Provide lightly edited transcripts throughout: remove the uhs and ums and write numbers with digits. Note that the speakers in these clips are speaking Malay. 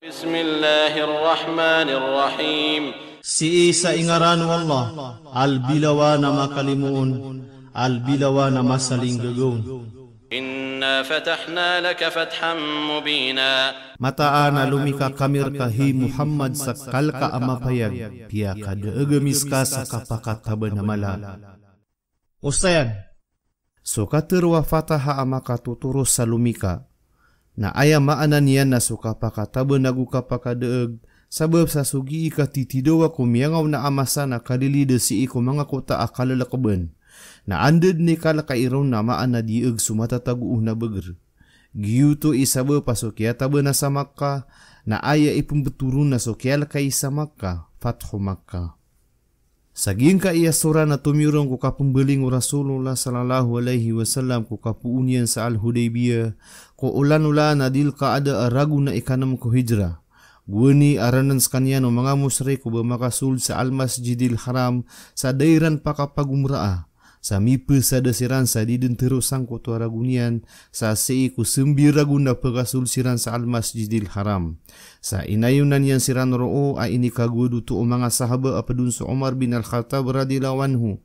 Bismillahirrahmanirrahim. Si sa ingaran Allah, al-bilawa na makalimuon, al-bilawa na masaling gagawin. Inna fatahna laka fathan mubina. Mataan na lumika kamir kahi Muhammad sa kalka amapayag, piya kadaagamis ka sa kapakataba na mala. Ustayan, so katerwa fataha amaka tuturo sa lumika, na aya maanan yan na suka pakataba naguka pakadaag, sabab sa sugi ika titidawa kumiyangaw na amasa na kalilida si iko mga kota akalalakaban, na andad ni kalakairaw na maan na diag sumatataguh na bagar. Giyuto isaba pasokya taba na sa Makkah, na aya ipumbeturun na sokyal kay sa Makkah, Fathu Makkah. Saging ka iya sura na tumurong ko kapumbeling Rasulullah sallallahu alaihi wasallam ko kapuunian sa Al-Hudaybiyah, ko ulan-ulan na dil ka ada aragu na ikanam ko hijrah. Guni aranan sa kanya no mga musrik ko ba makasul sa Al-Masjidil Haram sa dairan pakapagumraa. Sa mipe sa dasiran sa didentero sangko to aragunian sa seiku sembiragu na pagasul siran sa Al-Masjidil Haram. Sa inayunan yan siran roo ay inikagudu to mga sahaba apadun sa Umar bin Al-Khattab radhiyallahu anhu.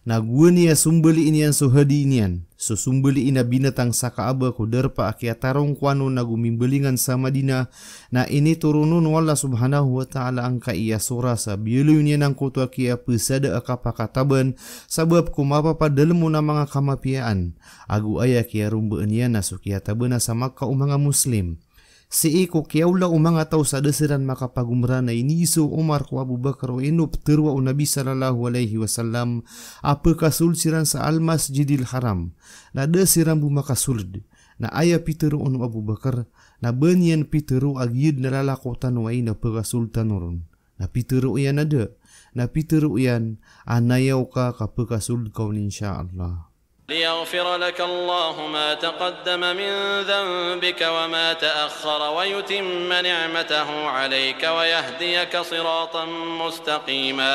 Naguni ya sumbeli inian so hadi inian. So sumbeli ina binatang sa kaaba ko derpa akia tarong kwano na gumimbelingan sa Madinah na ini turunun wala subhanahu wa ta'ala angka iya sura sa bielu niya ng kutu akia pesada akapakataban sabab kumapapa dalam na mga kamapiaan. Agu aya kia rumbaan niya na so kia tabana sa Makkah o mga Muslim. Si iko kiaula umanga tau sa desiran makapagumra na iniso Umar ko Abu Bakar o inup terwa o Nabi sallallahu alaihi wasallam apa kasulsiran sa Al-Masjidil Haram na desiran bu makasulid na aya piteru onu Abu Bakar na banyan piteru agiyid na lalakotan wa ina pagasultan urun na piteru iyan ada na piteru iyan anayaw ka kapagasulid kaun insyaallah. ليغفر لك الله ما تقدم من ذنبك وما تأخر ويتم نعمته عليك ويهديك صراطا مستقيما.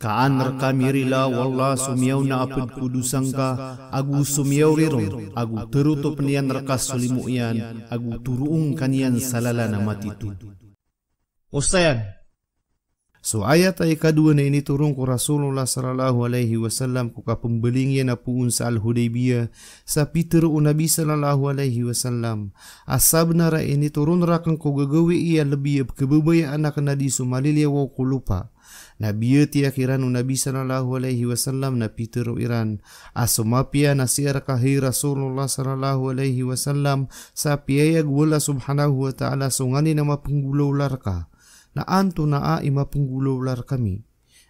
Kaan rakamirila wallah sumiyaw na apad kudusang ka, agu sumiyaw rirong, agu teruto penian rakas sulimu iyan, agu turuung kanian salala na matitu. Ustayan, so ayat ay kadua na initurong ko Rasulullah sallallahu alaihi wasallam ko kapembeling yan na puun sa Al-Hudaybiyah sa Peter o Nabi sallallahu alaihi wasallam. Asab na ra initurong rakang ko gagawi iya lebih kebabayaan na kanadi sumaliliyaw ko lupa. Nabiya ti akhiran o Nabi sallallahu alaihi wasallam na Peter o Iran. Asumapia na siya kahi Rasulullah sallallahu alaihi wasallam sa piyayag wala subhanahu wa ta'ala sungani na mapanggulawlar ka. Na anto na imapunggular kami.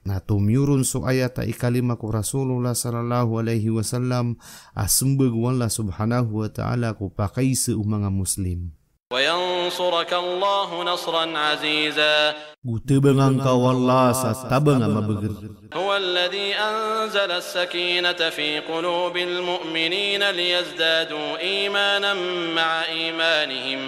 Na tumyurun so ayat ay kalima ko Rasulullah sallallahu alaihi wasallam asembag wala subhanahu wa ta'ala ko pakay sa mga Muslim. وَيَنْصُرَكَ اللَّهُ نَصْرًا عَزِيزًا. Gutabangang ka wala sa tabang mabagar. هو الذي أنزل السكينة في قلوب المؤمنين ليزدادوا إيمانا مع إيمانهم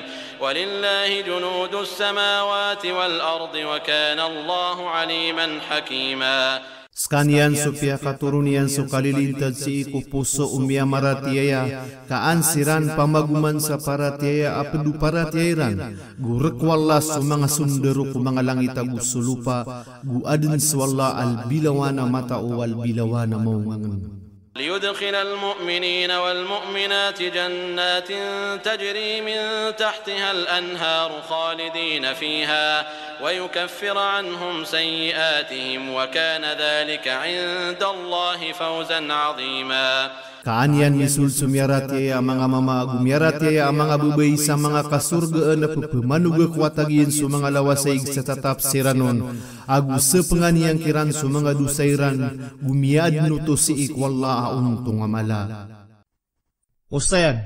ولله جنود السماوات والأرض وكان الله عليما حكيما. Skanian supaya katurunian so kalilintad si iku puso umya maratiaya kaansiran pamaguman sa paratiaya apedu paratiairan gurek wala so mga sundero ku mga langit agu sulupa gu adin swalla al-bilawana mata o al-bilawana maungangan. ليدخل المؤمنين والمؤمنات جنات تجري من تحتها الأنهار خالدين فيها ويكفر عنهم سيئاتهم وكان ذلك عند الله فوزا عظيما. Kaanyan misul sumiaratiaya mga mama gumiaratiaya mga bubay sa mga kasurgaan na pupamanuga kwatagian sa mga lawasaig sa tatap siranon agu sa penganiang kiran sa mga dusairan gumiad nuto si ikwalla untong amala. Ustayan,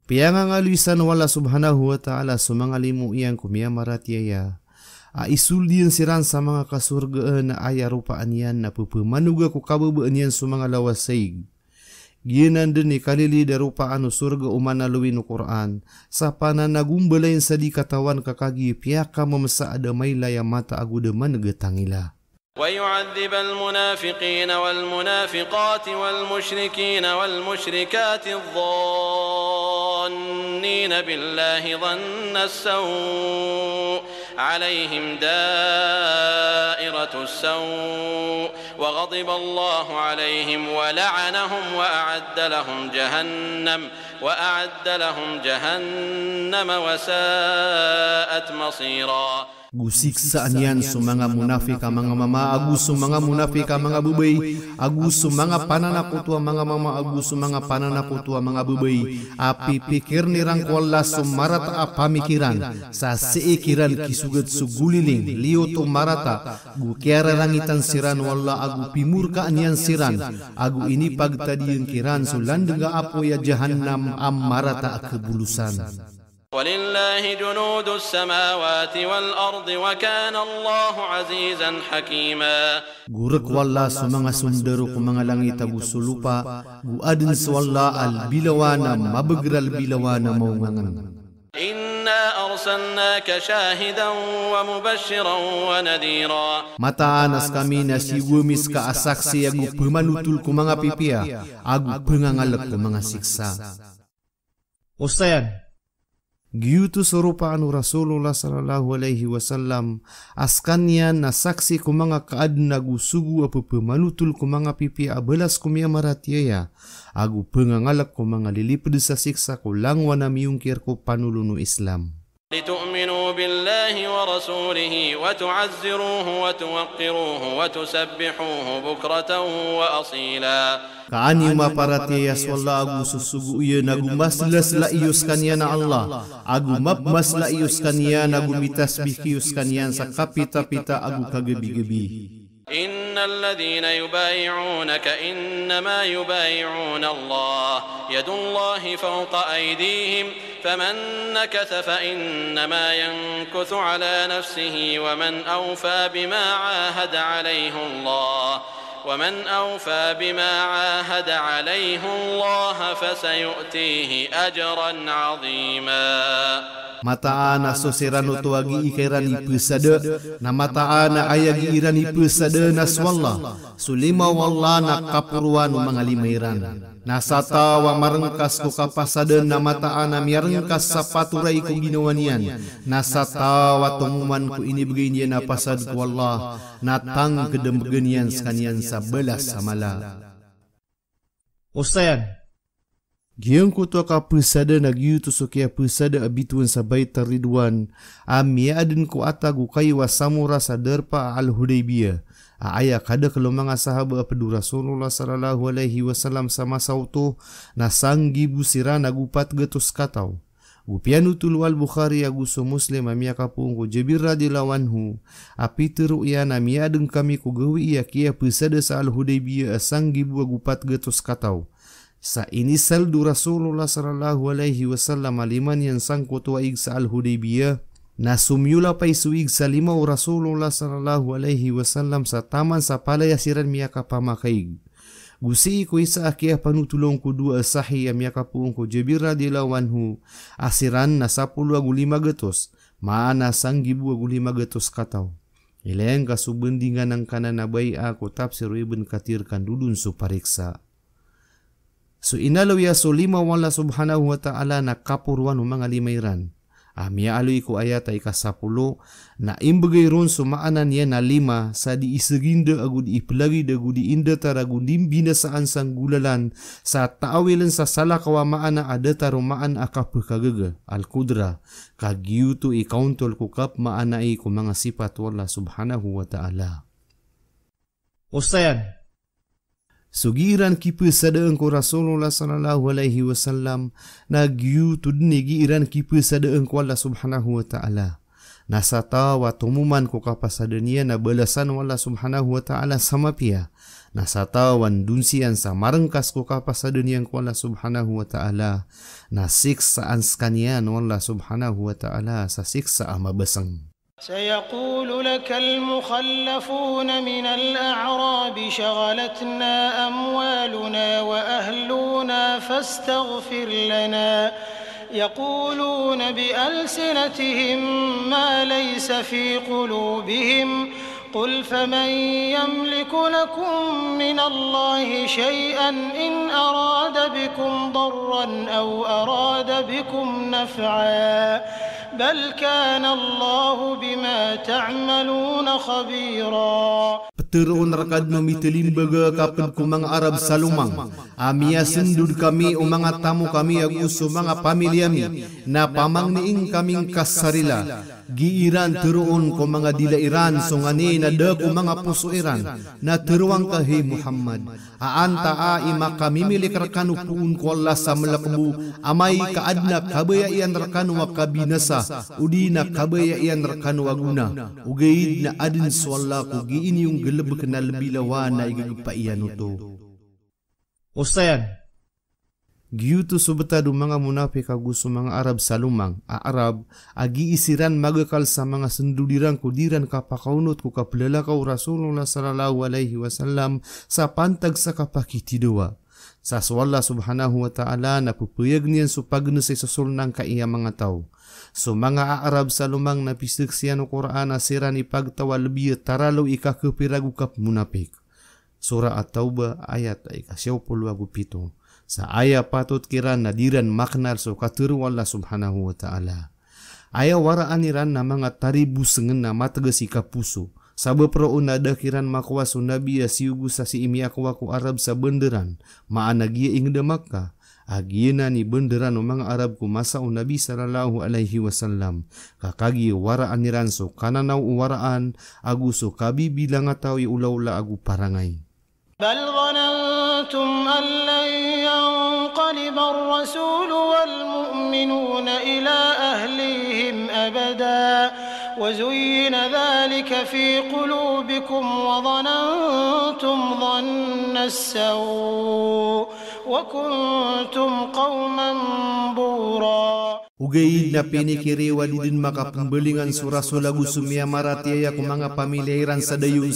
piyang alisan wala subhanahu wa ta'ala sa mga limu iyang kumiamaratiaya aisuldian siran sa mga kasurgaan na ayarupaan yan na pupamanuga ko kababaan yan sa mga lawasaig. Giyanan din ni kalili darupaan o surga umanaluin o Quran sa pananagumbalayin sa di katawan kakagi piyaka mamasa adamay laya mata agudaman nagatangila. ويعذب المنافقين والمنافقات والمشركين والمشركات الظانين الظالمين بالله ظن السوء عليهم دائرة السوء وغضب الله عليهم ولعنهم وأعد لهم جهنم وساءت مصيرا. Gusiksaan yan sa mga munafik mga mama, agus sa mga munafik mga bubay, agus sa mga pananakutwa mga mama, agus sa mga pananakutwa mga bubay. Api pikir nirang kuala sumarata pamikiran sa seikiran kisugat suguliling liyo to marata gukiara rangitan siran wala agu pimurkaan yan siran agu ini pagtadiyan kiran sulandega apo ya jahannam marata kebulusan. ولله جنود السماوات والأرض وكان الله عزيزا حكيما. Gurek wala sa mga sundaro ko mga langit agusulupa guadin sa wala al bilawana mabagral bilawana maungangan. إنا أرسلناك شاهدا ومبشرا ونذيرا. Mataanas kami na si wumis ka asaksi agu pemanutul ko mga pipia agu pengangalak ko mga siksa. Ustayan Giyuto serupa anu Rasulullah sallallahu alaihi wasallam askannya na saksi ku mga kaad nagu sugu apa pemanutul ku mga pipi abelas ku mia maratiaya agu pengangalak ku mga lilipad sa siksa ku langwa na miungkir ku panulunu Islam. لتؤمنوا بالله ورسوله وتعزروه وتوقروه وتسبحوه بكرة وأصيلا. Kaani maparatiya swalla agu susugu iya nagu maslas la iyus kanyan Allah agu mapmas la iyus kanyan agu mitasbih iyus kanyan sa kapita-pita agu kagebi-gebi. إن الذين يبايعونك إنما يبايعون الله يد الله فوق أيديهم فمن نكث فإنما ينكث على نفسه ومن أوفى بما عاهد عليه الله فسيؤتيه أجرا عظيما. Mataana sosirano tuagi ikairani pesada na mataana ayagi irani pesada na swalla sulima walla na kapurwan mga limairan nasata wa marengkas ko kapasada na mataana miarengkas sa paturay ko ginawanian nasata wa tumuman ko inibigay na pasad ko Allah natang kedembeganian sekanian sa belas samala. Ustayan Giyang ko to ka pesada na giyu to so kaya pesada abituan sa Baitar Ridwan miadin ko atagu kaywa samura sa derpa al-Hudaybiyah aya kada kalau mga sahaba pedu Rasulullah sallallahu alaihi wasallam sama sauto na sanggi busira nagupat getus katau upianu tul al-Bukhari aguso Muslim amia kapung ko Jabir radhiyallahu anhu apiteru ya na miadin kami ko gawi iya kia pesada sa al-Hudaybiyah sanggi bu agupat getus katau. Sa inisal du Rasulullah sallallahu alaihi wasallam aliman yang sangko tuaig sa al-Hudaybiyah na sumyula pay suig sa limaw Rasulullah sallallahu alaihi wasallam sa taman sa palayasiran miyaka pamakaig. Gusi ko isa akia panutulong ko dua sahi miyaka puong ko Jabir radhiyallahu anhu asiran na 10 agu 5 getos maana sanggibu agu 5 getos kataw. Ilayang kasubendingan ng kanan na baya ko tafsir Ibn Kathir kan dudun su pariksa. So inalaw ya so lima wala subhanahu wa ta'ala na kapurwan ng mga limairan. Miaaloy ko ayat ay kasapulo na imbagay ron sumaanan niya na 5 sa di isaginda agu di ipilagi da agu di inda taragu dimbina saan sang gulalan sa taawilan sa salakawamaan na ada tarumaan akapagagaga al-kudra kagyuto ikauntol kukap maanay ko mga sifat wala subhanahu wa ta'ala. Ustayan sugiran kipesadaan ko Rasulullah sallallahu alaihi wasallam nagyutud ni giiran kipesadaan ko Allah subhanahu wa ta'ala nasata wa tumuman ko kapasadaan niya na balasan wala subhanahu wa ta'ala sama pia nasata wan dunsian sa marengkas ko kapasadaan niya ko Allah subhanahu wa ta'ala na siksaan skanian wala subhanahu wa ta'ala sa siksa mabasang. سيقول لك المخلفون من الأعراب شغلتنا أموالنا وأهلنا فاستغفر لنا يقولون بألسنتهم ما ليس في قلوبهم قل فمن يملك لكم من الله شيئا إن أراد بكم ضرا أو أراد بكم نفعا بل كان الله بما تعملون خبيرا. Peterun rakad no mitelim baga kaped kumang Arab salumang amia sendud kami umanga tamu kami agus umanga pamilyami na pamang niing kaming kasarila giiran teruun kumanga dilairan sungani na de kumanga pusuiran na teruang kahi Muhammad aanta a ima kami milik rakanu puun ko Allah sa malakbu amai kaadna kabayaian rakanu wakabinasa udina kabayaian rakanu waguna ugaid na adin swalla ko giin yung geleb kenal bilawan na igagpaian uto. Usayan, giyuto subetado mga munafik agus mga Arab salumang, Arab, agi isiran magakal sa mga sendudirang kudiran kapakaunot ko kaplalakaw Rasulullah sallallahu alaihi wasallam sa pantag sa kapakitidawa. Sa Allah subhanahu wa ta'ala na pupuyag niyan supagno sa susulnang kaiya mga tao. So mga Arab salumang napisik siya no Quran asiran ipagtawa lebih taralaw ikakapiragu kap munafik. Surah At-Taubah ayat ika-97. Sa aya patut kiran nadiran maknar so katuru Allah subhanahu wa ta'ala. Aya waraan iran na mga taribu sengen na matagas ikapuso. Sabab roon ada kiran makwa so nabi asiugu sa si imi akwa ku Arab sa benderan. Maanagia ingda Makkah. Agina ni benderan o mga Arab ku masa o Nabi sallallahu alaihi wasallam. Kakagi waraan niran so kananaw waraan aguso kabi bilang atawi ulaula agu parangay. بل ظننتم أن لن ينقلب الرسول والمؤمنون إلى أهليهم أبدا وزين ذلك في قلوبكم وظننتم ظن السوء وكنتم قوما بورا. Ugaid na pinikiri walidin makapembelingan surasul lagu sumia maratiaya ku mga pamilairan sadayon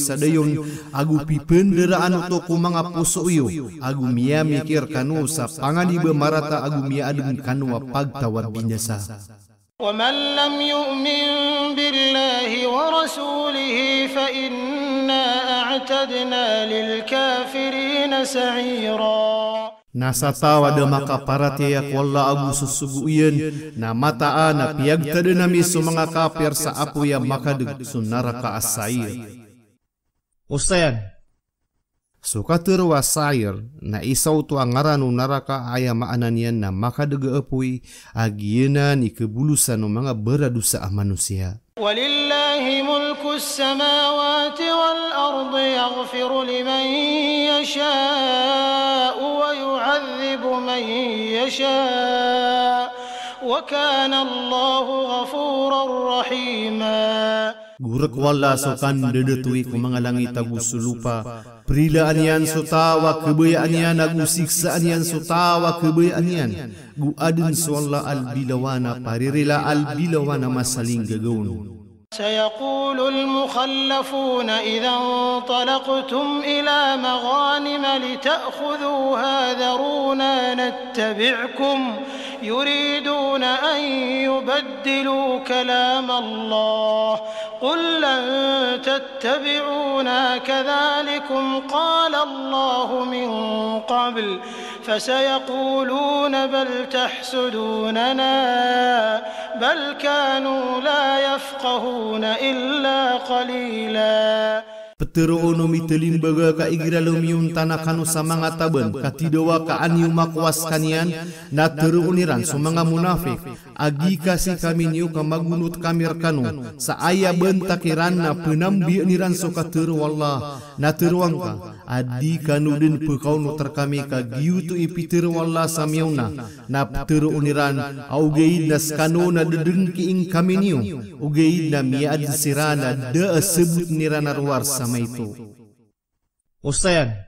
agu pipenderaan uto ku mga puso uyo agu mia mikir kanu sa panganiba marata agu mia adun kanu pagtawad binyasa. ومن لم يؤمن بالله ورسوله فإنا أعتدنا للكافرين سعيرا. Nasa tawa da makaparatiya ko Allah agu susuguyan na mataa na piyagta din nami sa mga kapir sa apuya makadug sunaraka asair. Usayan, sukaturwa sair na isaw to ang ngarano naraka aya maanan yan na makadug apuy agyenan ikebulusan ng mga beradu sa manusia. Walillahi mulku as-samawati wal ardi yaghfiru liman yasha'u wa yu'adhibu man yasha' wa kana Allahu ghafurar rahima. Gurak wala so kan dedetui ku mga langit agu sulupa prilaan yan so tawa kebayaan yan agu siksaan yan so tawa kebayaan yan gu adun so Allah al-bilawana paririla al-bilawana masaling gagawin. سيقول المخلفون إذا انطلقتم إلى مغانم لتأخذوها ذرونا نتبعكم يريدون أن يبدلوا كلام الله قل لن تتبعونا كذلكم قال الله من قبل فسيقولون بل تحسدوننا بل كانوا لا يفقهون إلا قليلا. Peterono mitelimbaga ka igiralom yung tanakano sa mga taban katidawa ka anyo makwas kanian na teruuniran sa mga munafik agi kasi kami niyo ka magunot kamir kanu sa aya bentakiran na penambi niran so kateru wallah na teruang ka adi kanu din pekaw no terkami ka giyuto ipiteru wallah sa miyawna na teruuniran augaid na skano na dedengki ing kami niyo ugaid na miad sirana da sebut niran arwar sama itu. Usayan,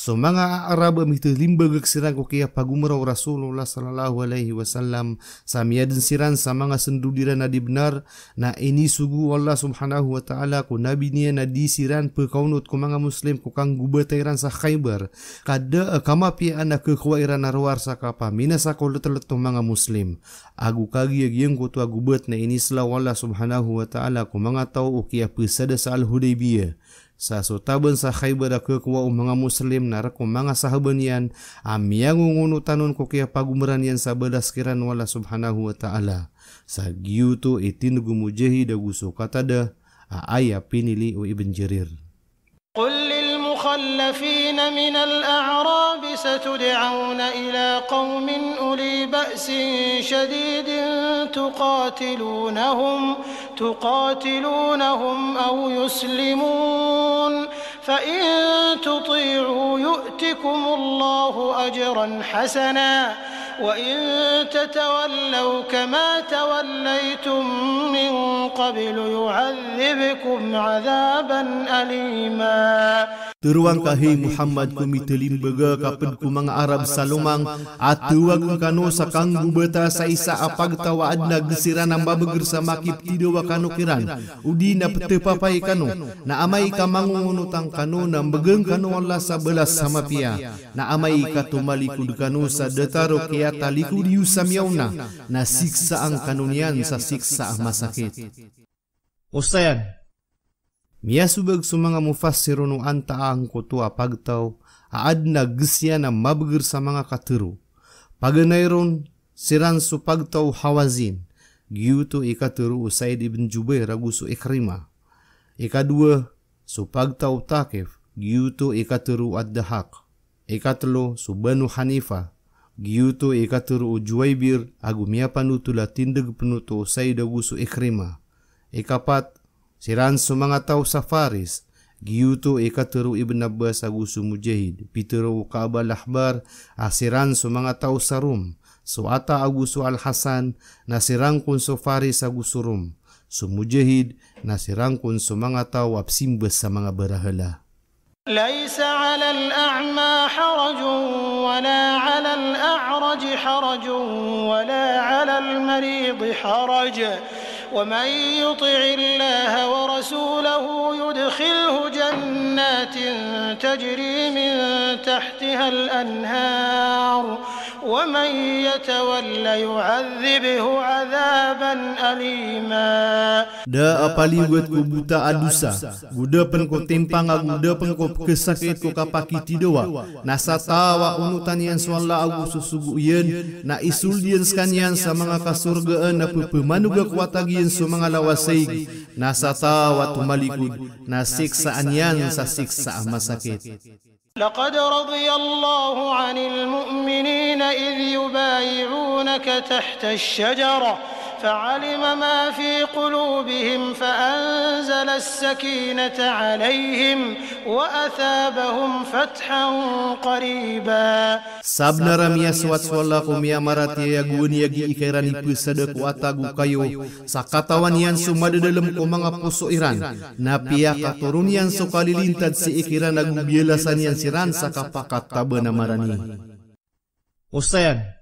So mga Arab mitilimbag siran ko kaya pagumraw Rasulullah sallallahu alaihi wasallam samiadan siran sa mga sendudiran na dibnar na ini sugu Allah subhanahu wa ta'ala ko nabi niya na disiran pekaunut ko mga Muslim ko kang gubatairan sa Khaybar kada kamapian na kekhawairan narwar sa kapa minasa ko letelet mga Muslim agu kagi yang ko tua gubat na ini selaw Allah subhanahu wa ta'ala ko mga tao o kaya pesada sa Al-Hudaybiyah sa sotaban sa Khaybar ke kuwa mga Muslim na ko mga sahaban yan amyang ngunutanon ko kaya pagumran yan sa badaskiran wala subhanahu wa ta'ala sa giyuto itinugu mujahid aguso katada aya pinili o Ibn Jarir. قل للمخلفين من الأعراب ستدعون إلى قوم أولي بأس شديد تقاتلونهم أو يسلمون فإن تطيعوا يؤتكم الله أجرا حسنا وإن تتولوا كما توليتم من قبل يعذبكم عذابا أليما. Teruang kahi Muhammad kumi telimbaga kaped ku mga Arab salumang atuwag kanu sakang gubata sa isa apag tawaad na gesiran ang babager sa makip tidawa kanu kiran udi na petepapay kanu na amay ka mangunutang kanu na begeng kanu Allah sa belas sama pia na amay ka tumalikud kanu sa detaro kaya talikud yusamiyauna na siksa ang kanunian sa siksa masakit. Usayan Miyasubag sa mga mufassirun o antaang ko to apagtaw, aad na gisya na mabagir sa mga katero. Paganayron, siran so pagtaw Hawazin, giyuto ikatero Usaid ibn Jubair aguso Ikrima. Ikadua, so pagtaw Takif, giyuto ikatero Ad-Dahak. Ikatlo, so Banu Hanifa, giyuto ikatero Juwaybir agumiya panutula tindag penuto Usaid aguso Ikrima. Ikapat, siran so mga tao sa Faris, giyuto ikatero Ibn Abbas aguso Mujahid, pitero Ka'ab al-Ahbar, asiran so mga tao sa Rum, so ata aguso Al-Hasan, nasirang kun so Faris aguso Rum, so Mujahid, nasirang kun so mga tao apsimbas sa mga barahala. ليس على الأعمى حرج ولا على الأعرج حرج ولا على المريض حرج ومن يطع الله ورسوله يدخله جنات تجري من تحتها الأنهار ومن يتول يعذبه عذابا أليما. Da apali buat ko buta adusa, guda pen ko timpang guda pen ko kesakit ko kapaki tidawa. Nasatawa unutan yan swalla agu susuguyen na isuldian skanyan sa mga kasurgaan na pepemanuga kuwatagian sa mga lawasay. Nasatawa tumalikod na siksaan yan sa siksa masakit. لقد رضي الله عن المؤمنين إذ يبايعونك تحت الشجرة فعلم ما في قلوبهم فأنزل السكينة عليهم وأثابهم فتحا قريبا. Sabnara miya suat swalla ko miya marati yagun yagi ikairan ipusada ko atagu kayo sa katawan yan sumada dalam ko mga puso iran na piya katurun yan so kalilintad si ikiran nagbielasan yan siran sa kapakat taba na marani. Usayan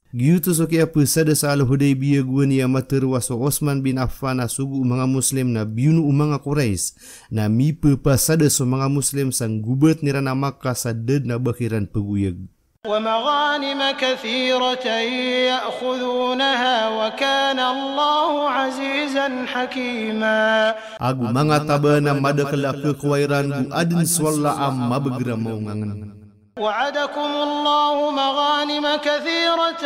giyuto so kaya pusada sa Al-Hudaybiyah gua niya materwa so Osman bin Affan na sugu mga Muslim na biyunu mga Quraisy na mipapasada so mga Muslim sang gubat nira na Makkah sa ded na bakiran paguyag. ومغانم كثيرة يأخذونها وكان الله عزيزا حكيما. Agu mga taba na madakala kekuwairan gu adin swalla am mabagira maungangan. وعدكم الله مغانم كثيرة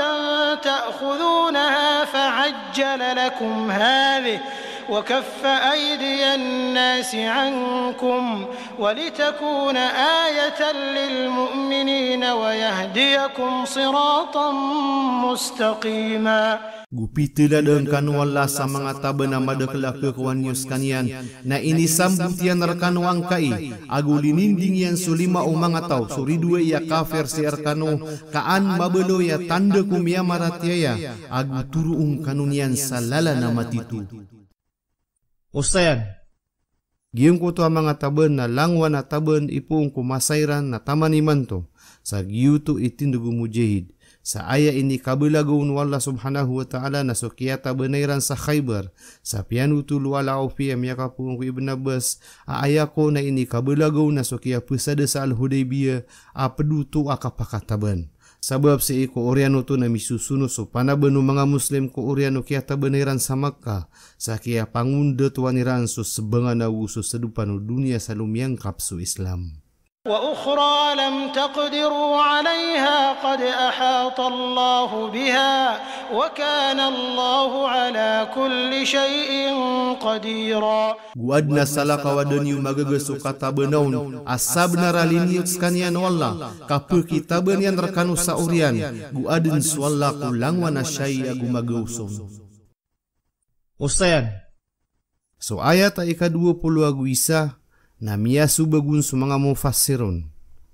تأخذونها فعجل لكم هذه وكف أيدي الناس عنكم ولتكون آية للمؤمنين ويهديكم صراطا مستقيما. Gupitila dan kanu Allah sa mga taba na madakala kekuan yus kanyan na inisambutian rekanu angkai agu lininding yan sulima o mga tau suridua ya kafir si arkanu kaan mabelo ya tanda kumya maratiaya agu turuung kanunian sa lala na matitu. Usayan Giung ko to mga taben na langwan na taben ipung kumasairan na taman iman to. Sa giyu to itindugu mujahid. Sa aya ini kabelagun wallah subhanahu wa ta'ala na sukiyata benairan sa Khaybar. Sa pianutul wala ufiya miyakapung ku Ibn Abbas. Ayako na ini kabelagun na sukiya pesada sa Al-Hudaybiyah. Pedutu akapakataban. Sebab si ko oriano tu na misusunu so panabenu mga Muslim ko oriano kiyata benairan sa Makkah. Sa kiya pangunda tuaniran so sebengan awu so sedupanu dunia salumyang kapsu Islam. وأخرى لم تقدروا عليها قد أحاط الله بها وكان الله على كل شيء قديرا. Guadna salaka wadaniu magagesu kata benaun asabna raliniut skanian wallah kape kitaben yang rekanu saurian guadin swalla kulang wana syai agu magausum. Usayan. So ayat ika 20 agu Isa na miyasu bagun su mga mufassirun.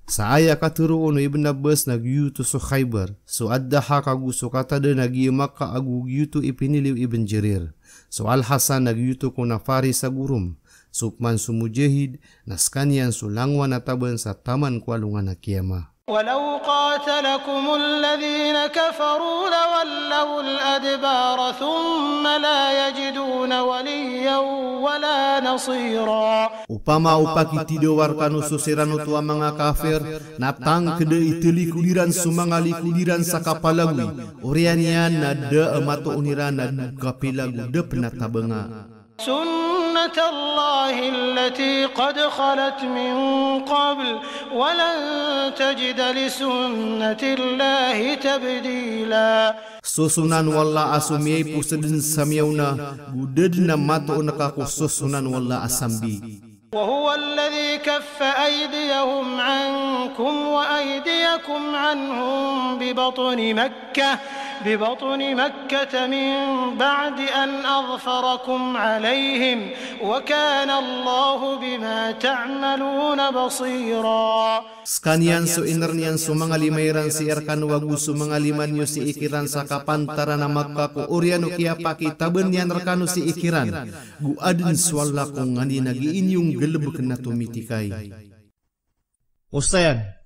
Sa aya katuro ono Ibn Abbas nagyuto so Khaybar. So addaha kagu so katada nagyi Makkah agu gyuto ipiniliw Ibn Jarir. So Al-Hasan nagyuto ko na Faris sa gurum. Sukman su mujahid naskanian su langwan ataban sa taman kualungan na kiyama. ولو قاتلكم الذين كفروا لولوا الأدبار ثم لا يجدون وليا ولا نصيرا. Upama upaki tidawarkan ususiranu tua mga kafir natang kede iteli kudiran sumanga likudiran sakapalagui orianian nada amato uniran nada kapilagu de penatabenga. سنة الله التي قد خلت من قبل ولن تجد لسنة الله تبديلا. Susunan walla asumiyai pusedin samyauna gudedna mato nakaku susunan walla asambi. وهو الذي كف أيديهم عنكم وأيديكم عنهم ببطن مكة من بعد أن أظفركم عليهم وكان الله بما تعملون بصيرا. Skanian su inernian su mangalimairan si erkan wagu su mangalimanyo si ikiran sa kapantara na Makkah ko oriano kia paki taben yan rekanu si ikiran gu adin swalla ko ngani nagi inyung geleb kena tumitikai. Usayan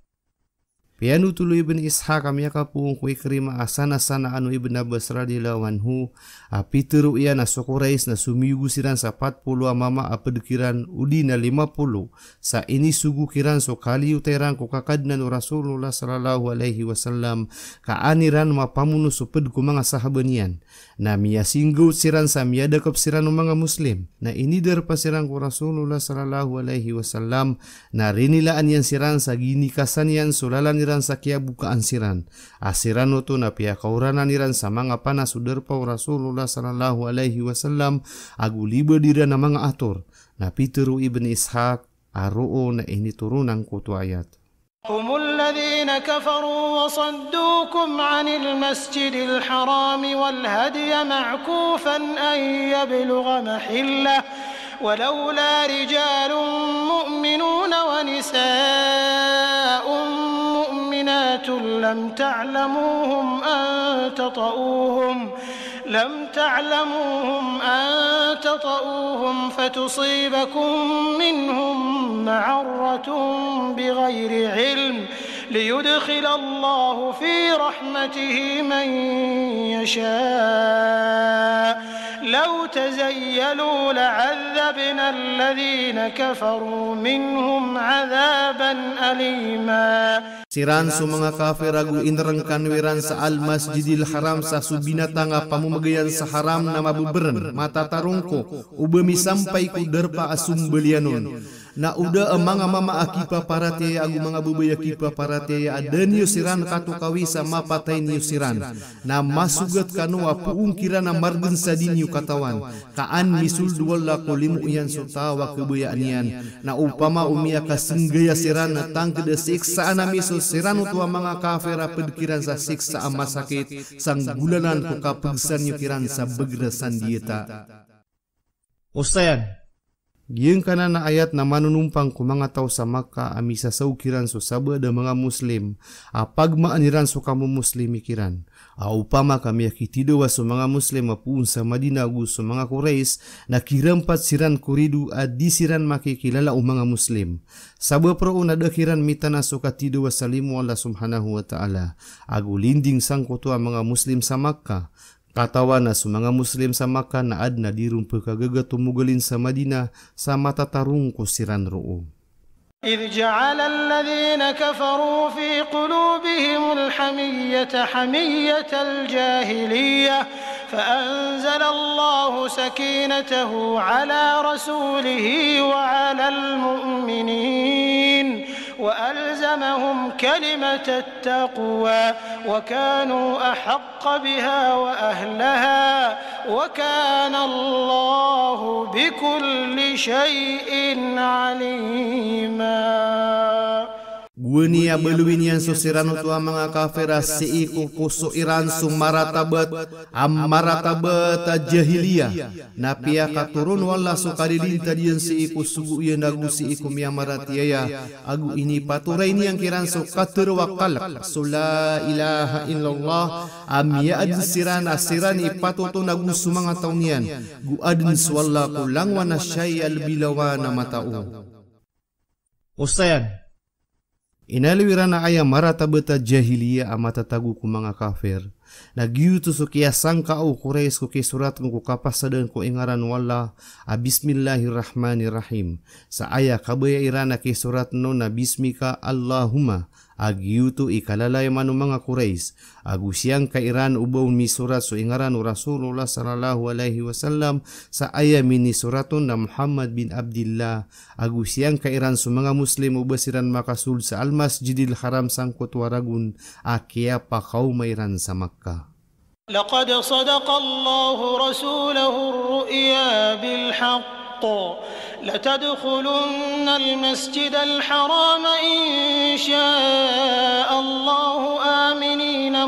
pianu tulu Ibn Ishaq kami akapung ku Ikrimah asana-sana anu Ibn Abbas radhiyallahu anhu apiteru ia na sokorais na sumiugu siran sa 40 amama apedekiran udina 50 sa ini sugu kiran so kali uteran ko kakadnan Rasulullah sallallahu alaihi wasallam kaaniran mapamunu suped ku mga sahabanian na miya singgu siran sa miya dakap siran mga Muslim na ini derpasiran ku Rasulullah sallallahu alaihi wasallam na rinilaan yan siran sa ginikasan yan sulalan sa kia bukaan siran. Asiran itu na pia kauranan iran sa mga panas uderpa Rasulullah sallallahu alaihi wasallam agu liba dira na mga atur. Na piteru Ibn Ishaq aruo na ini turunang kutu ayat. هم الذين كفروا وصدوكم عن المسجد الحرام والهدي معكوفا أن يبلغ محله ولولا رجال مؤمنون ونساء مؤمنات لم تعلموهم أن تطؤوهم فتصيبكم منهم معرة بغير علم ليدخل الله في رحمته من يشاء لو تزيلوا لعذبنا الذين كفروا منهم عذابا أليما. Siran su mga kafir agu inrengkan wiran sa al-masjidil haram sa subinatang pamumagayan sa haram na mabuberen mata tarungko ubemi sampai ku derpa asum belianon na uda mga mama akipa parataya agu mga bubaya kipa parataya adan yusiran katu kawisa mapatay yusiran na masugat kanua puungkiran na margen sa dinyo katawan kaan misul duwala ko limu yan sutawa kebayaan yan na upama umia kasenggaya siran na tangkeda siksa na misul siran utua mga kafira pedkiran sa siksa ama sakit sang gulanan ko kapagsan yukiran sa begrasan dieta. Usayan Giang kanana ayat na manunumpang ku mga tao sa Makkah amisa sa ukiran so saba da mga Muslim apagma aniran so kamu Muslim ikiran. Upama kami akitido wa so mga Muslim mapuun sa Madinah gu so mga Quraisy na kirampat siran kuridu adi siran makikilala o mga Muslim. Saba pro na dakiran mitana so katido wa salimu Allah subhanahu wa ta'ala. Agu linding sang kutua mga Muslim sa Makkah. Katawan na sa mga Muslim sa Makkah na adna dirumpa kagaga tumugalin sa Madinah sa matatarong kusiran roo. إذ جعل الذين كفروا في قلوبهم الحمية حمية الجاهلية فأنزل الله سكينته على رسوله وعلى المؤمنين وألزمهم كلمة التقوى وكانوا أحق بها وأهلها وكان الله بكل شيء عليما. Gunia beluinian sosirano tua mga kafira siiku kuso iran sumaratabat amaratabat jahiliyah napia katurun wala sukadilin tadian siiku sugu iya nagu siiku miamaratiaya agu ini paturai ini yang kiran so katur wakalak so la ilaha illallah amia adsiran asiran ipatuto nagu sumanga taunian gu adin swalla kulang wana syai'al bilawana matau. Ustayan inaliwirana aya maratabata jahiliyah amata tagu ku mga kafir. Nagiyu tu sukia sangka au Quraisy ku surat ku kapasadan ku ingaran wala bismillahirrahmanirrahim. Sa aya kabaya irana ki surat no na bismika Allahumma. Agiyu tu ikalalay manu mga Quraisy. Agu siyang kairan ubaw mi surat so ingaran Rasulullah sallallahu alaihi wasallam sa aya mini suratun na Muhammad bin Abdillah. Agu siyang kairan so mga Muslim ubasiran makasul sa Al-Masjidil Haram sangkot waragun akia pa kaumairan sa Makkah. لقد صدق الله رسوله الرؤيا بالحق لتدخلن المسجد الحرام إن شاء الله آمنين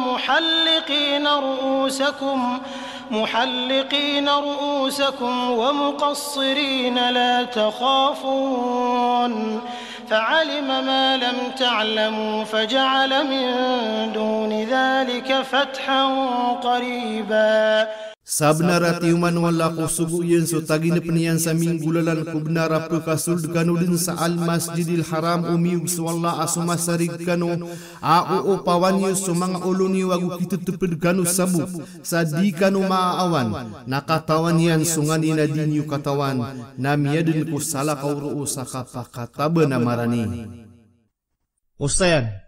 محلقين رؤوسكم ومقصرين لا تخافون فعلم ما لم تعلموا فجعل من دون ذلك فتحا قريبا. Sabnara tiuman wala ko sugu yen so tagina penian sa minggulalan ko benara pekasul kanudin sa Al-Masjidil Haram umiug swalla asumasarig kanu au pawanyo so mga uluni wagu kitutupid kanu sabu sa di kanu maaawan nakatawan yan sungani na dinyo katawan na miyadin ko sala kauro sa kapakataba na marani. Ustayan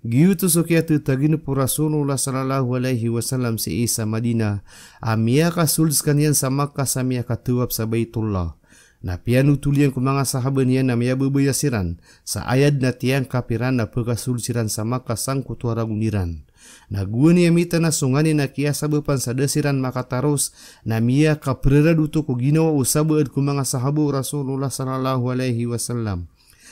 Giyutu sukiatu taginu pu Rasulullah sallallahu alaihi wasallam si Isa Madinah amia kasulz kanian sa Makkah samia katuap sa Baitullah. Na pianu tulian ku mga sahabat niya na miya bebayasiran sa ayat na tiang kapiran na pagkasulsiran sa Makkah sang kutuara guniran. Na gua niya mita na sungani na kia sabapan sa desiran makataros na miya kapreraduto ku ginawa usabaad ku mga sahabat Rasulullah sallallahu alaihi wasallam.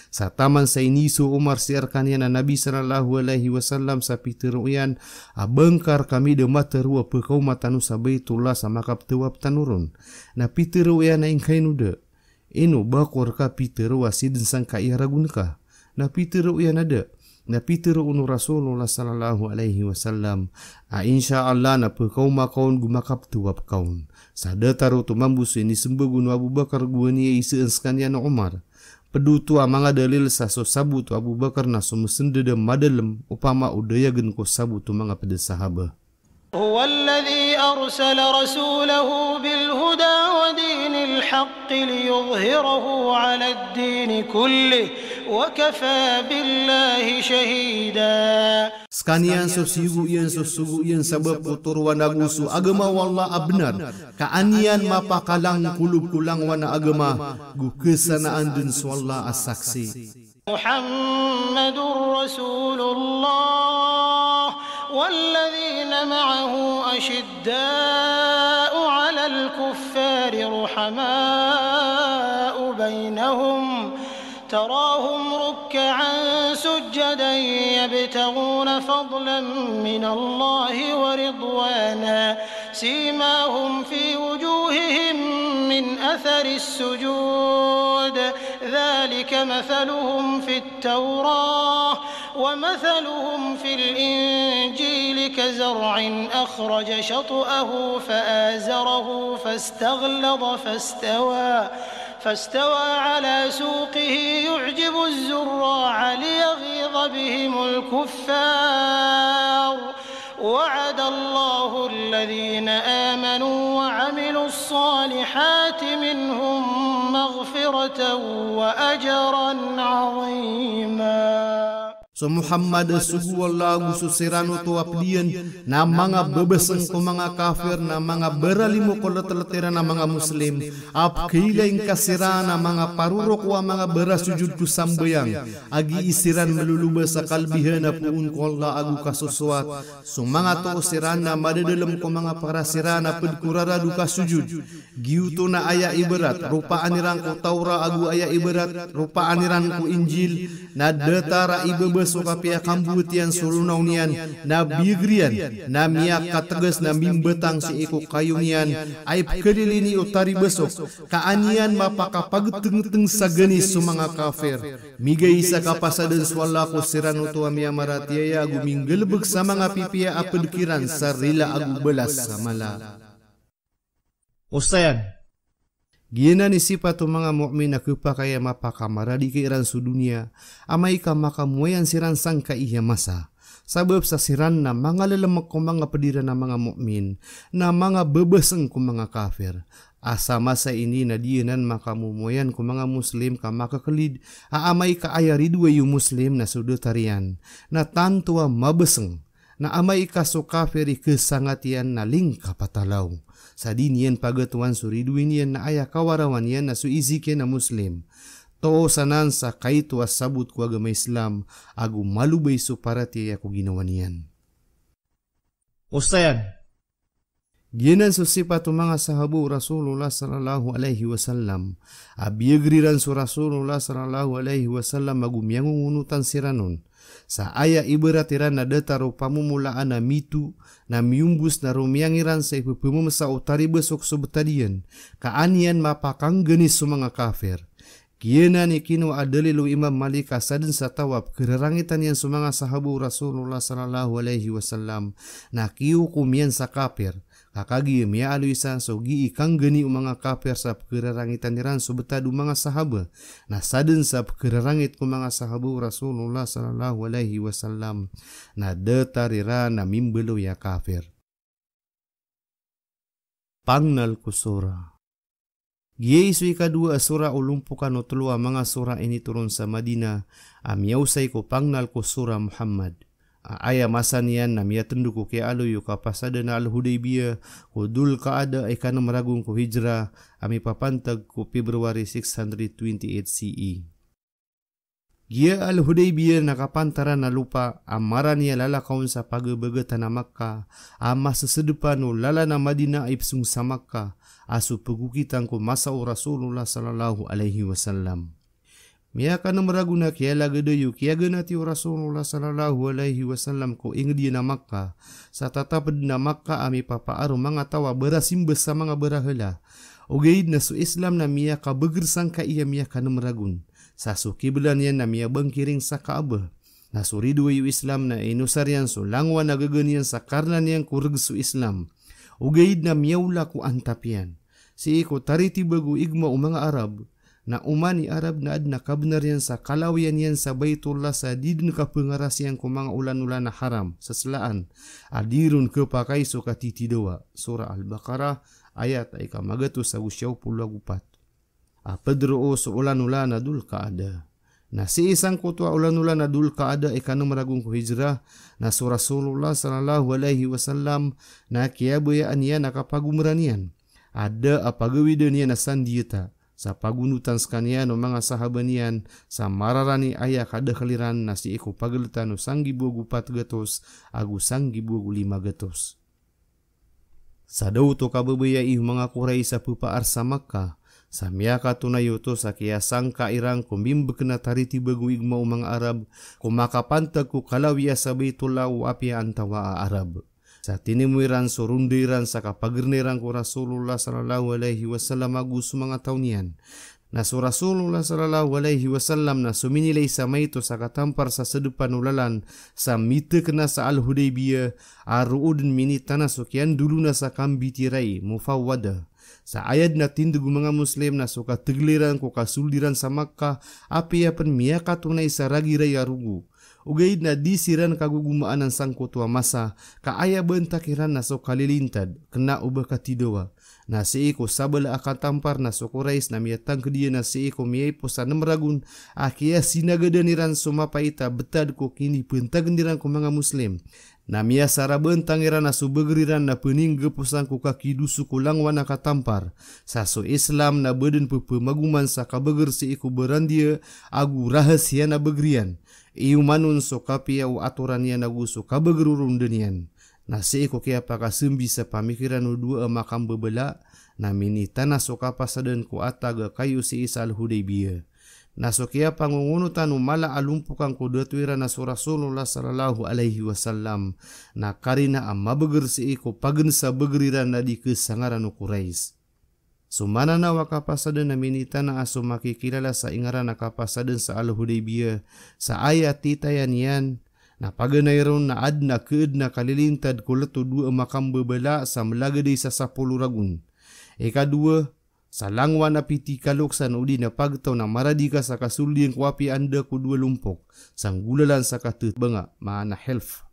Sa taman sa iniso Umar siarkan yan na Nabi sallallahu alaihi wasallam sa pitiruyan abengkar kami demat terua pekau matanu sa Baitullah sa makap tewap tanurun. Na pitiruyan na ingkay nuda. Ino bakor ka pitirua sidin sang kaya ragun ka. Na pitiruyan ada. Na pitiruun Rasulullah sallallahu alaihi wasallam. Insya Allah na pekau makaun gumakap tewap kaun. Sa dataru tumambus ini sembegun Abu Bakar gua niya isianskan yan na Umar. Pedutu amanga dalil sa so sabu tu Abu Bakar na sumusende de madalem upama udaya gen ko sabu tu mga pede sahaba. هو الذي أرسل رسوله بالهدى ودين الحق ليظهره على الدين كله وكفى بالله شهيدا. Sekanian so sugu ian sabab putur wana gusu agama wallah abnar kaanian mapakalang kulub kulang wana agama gu kesanaan dun swalla asaksi. محمد رسول الله والذين معه أشداء على الكفار رحماء بينهم تراهم ركعا سجدا يبتغون فضلا من الله ورضوانا سيماهم في وجوههم من أثر السجود ذلك مثلهم في التوراة ومثلهم في الإنجيل كزرع أخرج شطأه فآزره فاستغلظ فاستوى على سوقه يعجب الزراع ليغيظ بهم الكفار وعد الله الذين آمنوا وعملوا الصالحات منهم مغفرة وأجرا عظيما. So Muhammad sugu Allah susirano to apdian na mga bebeseng ko mga kafir na mga beralimu ko leteletera na mga muslim ap kilaing kasira na mga parurok wa mga berasujud ku sambayang agi isiran meluluba sa kalbihan na puun ko Allah agu kasuswat so mga to siran na madadalam ko mga parasiran na pedkurara duka sujud giuto na aya ibarat rupa anirang ko Taura agu aya ibarat rupa anirang ko Injil na datara ibebes so kapia kambutian sulunaw niyan na bigrian na miyak kategas na mimbetang si iko kayunian ay kelilini utari besok kaanian mapakapagteng-teng sa ganis sa mga kafir migay sa kapasadan swalla ko sirano to amia maratiaya guminggelbeg sa mga pipia apedkiran sa rila agu belas sa mala. Ustayan Gina ni sifat mga mukmin na kaya mapakamaradi kairan sa dunia, amay ka makamuayan siran sang kaiya masa. Sabab sa siran na mga lalamak ko mga pedira na mga mukmin, na mga bebeseng ko mga kafir. Asa masa ini na diyanan makamumuayan ko mga muslim ka makakalid, aamay ka ayaridwa yung muslim na sudutarian, na tantua mabeseng, na amay ka so kafiri kesangatian na ling kapatalaw. Sa dinian pagatuan suriduin yan na aya kawarawan yan na suizikin na muslim. To sanan sa kaitu asabut ko agama Islam agu malubay so parati ako ginawa niyan. Ustayan, ginan so sipat mga sahabu Rasulullah sallallahu alaihi wasallam. Abiyagriran so Rasulullah sallallahu alaihi wasallam agumyang unutan siranon. Sa aya ibaratiran na dataro pamumulaan na mitu na miumbus na rumiyangiran sa ipupumum sa utari besok subtadian kaanian mapakang genis sa mga kafir. Kiyana ni kino adalilu Imam Malik asadin sa tawab kerarangitan yan sa mga sahabu Rasulullah sallallahu alaihi wasallam na kiukumian sa kafir. Kakagi miya aluisa so gi ikang geni mga kafir sa pagkerarangitan niran so betadu mga sahaba na sadin sa pagkerarangit ko mga sahabu Rasulullah sallallahu alaihi wasallam na detarira na mimbelo ya kafir. Pangnal ko sura. Giye isu ikadua sura ulumpukan o tulua mga sura ini turun sa Madina amyausay ko pangnal ko sura Muhammad. Aya masa niyan na miya tenduko ke aluyo kapasada na al-Hudaybiyah ko dul kaada ay kanang maragung ko hijrah ami papantag ko February 628 CE. Gia al-Hudaybiyah nakapantaran na lupa amaran niya lalakaon sa pagabagatan na Makkah ama sesedepan o lala na Madina ay psung sa Makkah asu pegukitan ko masa o Rasulullah sallallahu alaihi wasallam. Miya ka na maraguna kaya lagadayo kaya ganati o Rasulullah sallallahu alaihi wasallam ko ingdi na Makkah sa tatapad na Makkah ami papaaro mga tawa berasimbes sa mga berahala o gayid na su Islam na miya ka begersang ka iya miya ka na maragun sa sukiblan yan na miya bangkiring sa Kaaba na surido yu Islam na inusaryan so langwa na gaganian sa karna niyang kurag su Islam o gayid na miyawla ko antapian si iko tariti bagu igma o mga Arab na umani Arab na ad nakabnar yan sa kalawian yan sa Baitullah sa didin kapengaras yan ko mga ulan-ulan na haram sa selaan adirun kepakai so katitidawa surah Al-Baqarah ayat ay kamagato sa usyaw pulagupat pedro so ulan-ulan na dul kaada na si isang kutwa ulan-ulan na dul kaada ay kanang maragung ko hijrah na so Rasulullah sallallahu alaihi wasallam na kiyabayaan yan nakapagumran yan ada apagawidan yan na sandiyata sa pagunutan skanian o mga sahaban niyan sa mararani aya kada kaliran na si iko pagalitan o sanggibugu 4 gatos agu sanggibugu 5 gatos. Sa daw to kababaya mga kuray sa pupaar sa Makkah sa miyaka tunayo to sa kiyasang kairang kumbimbe kena tariti bagu igma o mga Arab kumakapantag ko kalawiya sa Baitullah o apia antawa Arab. Saat ini muiran surundiran saka pagerneran ku Rasulullah sallallahu alaihi wasallam agu sumangataunian. Na su Rasulullah sallallahu alaihi wasallam na suminilay sa mayto saka tampar sa sedepan ulalan sa mite kena sa Al-Hudaybiyah aruudin minitana sukyan dulu na sa kambitiray mufawwada. Sa ayat na tindugo mga Muslim na suka tegliran ko kasuldiran sa Makkah api apan miyaka tunay sa ragiray arugu. Ugaid na disiran kagugumaan ng sangkutwa masa kaaya bentakiran na so kalilintad kena ubah katidawa. Na si iko sabala akan tampar na so kurais na miyatang kediya na si iko miyay po sa namragun akia sinagadaniran sumapaita betad ko kini pentagniran ko mga Muslim. Na miya saraben tangiran na subegriran na pening gepusan ku kaki dusu kulang wana katampar. Sa so Islam na beden pemaguman sa kabeger si iku berandia agu rahasia na begrian. Iu manun so kapi au aturan ya nagu so kabegerurun denian. Na si iku kia pakasembi sa pamikiran udua makam bebela na mini tanah so kapasaden ku ataga kayu si Isa Al-Hudaybiyah. Nasokia pangungunutan umala alumpukan kudatwira na su Rasulullah sallallahu alaihi wasallam na karina amma beger si iko pagen sa begeriran na di kesangaran Quraisy. Sumana na wakapasaden na minita na aso makikilala sa ingaran na kapasaden sa Al-Hudaybiyah sa ayat titayan yan na paganayron na adna keed na kalilintad kuleto dua makam bebela sa melagadi sa 10 ragun. Ikadua sa langwan na piti kaluksan udi na pagtaw na maradika sa kasuldian kuapi anda ku dua lumpok sang gulalan sa katutbanga maana health.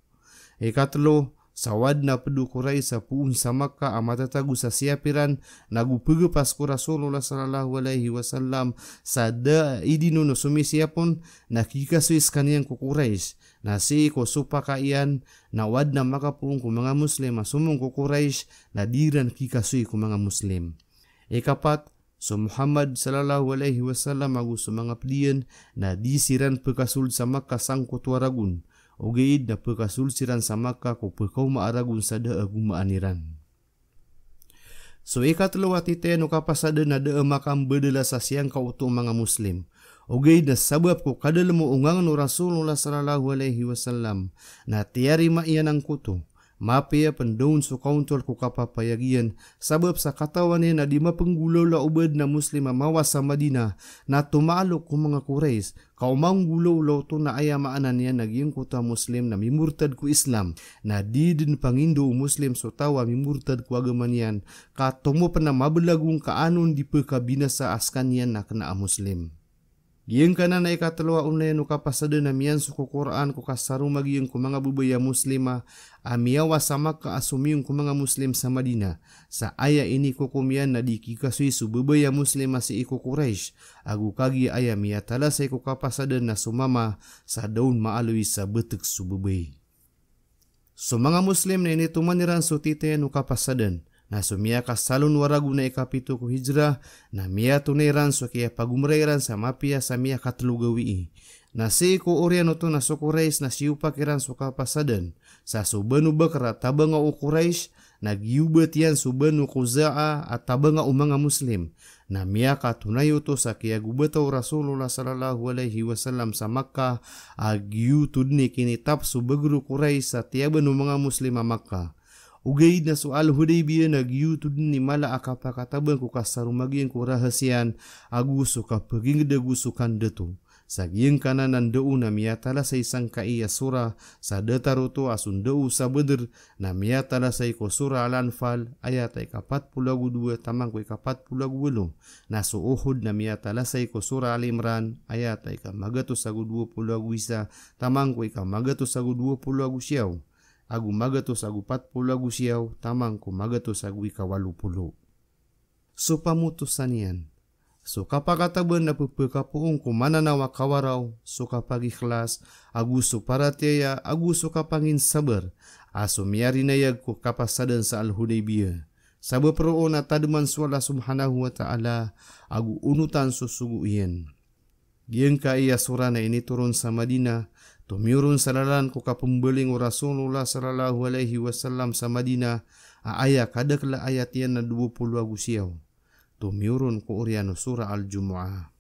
Ikatlo sa wad na pedu kuray sa puun sa Makkah amatatagu sa siapiran nagu pegepas ku Rasulullah sallallahu alaihi wasallam sa da idino no sumisiapon na kikasuis kaniyang ku Quraisy na si ko supakaian na wad na makapuong ku mga Muslim asumong ku Quraisy na diran kikasui ku mga Muslim. Ikapat, so Muhammad sallallahu alaihi wasallam agu sa mga pedian na disiran pekasul sa Makkah sangkut waragun. Ogeid na pekasul siran sa Makkah ko pekaw maaragun sa daagu maaniran. So ikatlo atite no kapasada na daa makam bedela sa siyang kauto mga Muslim. Ogeid na sabab ko kadalamo ungangan no Rasulullah sallallahu alaihi wasallam na tiari maiyan ang kuto. Mapia pendaun so kauntol ko kapapayagian sabab sa katawan niya na di mapenggulaw la ubad na Muslim mawas sa Madinah na tumalok ko mga Quraisy kaumang gulaw law to na ayamaanan niya naging kuta Muslim na mimurtad ko Islam na di din pangindo Muslim so tawa mimurtad ko agaman yan katomo pa na mabelagong kaanon di pekabina sa askan yan na kena Muslim. Giyang kanan na ikatalawa unay no kapasada na miyan sa Quran ko kasaro magiyang ko mga bubaya Muslima amiyawa sa Makkah asumiyong ko mga Muslim sa Madina sa aya ini ko kumiyan na di kikasuy su bubaya Muslima si iko Quraish agu kagi aya miyatala sa iko kapasada na sumama sa daun maaloy sa betek su bubay. So mga Muslim na inituman so titayan no kapasadan na sumia kasalun waragu na ikapito ko hijrah na miya tunairan so kaya pagumrairan sa mapia sa miya katlugawi na si ko oriano to na so Quraish na siupakiran so kapasadan sa subanu bakra tabanga o Quraish na giubat yan subanu Khuzaa at tabanga o mga Muslim na miya katunayo to sa kaya gubataw Rasulullah sallallahu alaihi wasallam sa Makkah agiu tudni kinitap subagru Quraish sa tiyaban o mga Muslim a Makkah. Ugaid na so Al-Hudaybiyah nagyutud ni mala akapakatabang ko kasarumagyan ko rahasyan aguso kapaging dagusukan deto. Sa giyang kananan doon na miyatala sa isang kaiya sura sa dataruto asun doon sa Badr na miyatala sa iko sura Al-Anfal ayat ay 42 tamang ko 48 na so Uhud na miyatala sa iko sura Al-Imran ayat ay kamagato sa 21 tamang ko kamagato sa 20 siyaw. Agu magatos agu 40 agu siyaw tamang ko magatos agu 80. So pamutusan yan. So kapagataban na pupakapuong ko mananawa kawaraw so kapag ikhlas agu so paratya agu so kapangin sabar aso miyari na yag ko kapasadan sa Al-Hudaybiyah. Sabab roon na tadman swala subhanahu wa ta'ala agu unutan susuguin. Giyang kaiya sura na initurun sa Madinah tumiurun sa lalan ko kapumbeling o Rasulullah sallallahu alaihi wasallam sa Madinah aaya kadakla ayat yan na 20 agusiyaw. Tumiurun ko oriano sura Al-Jumu'ah.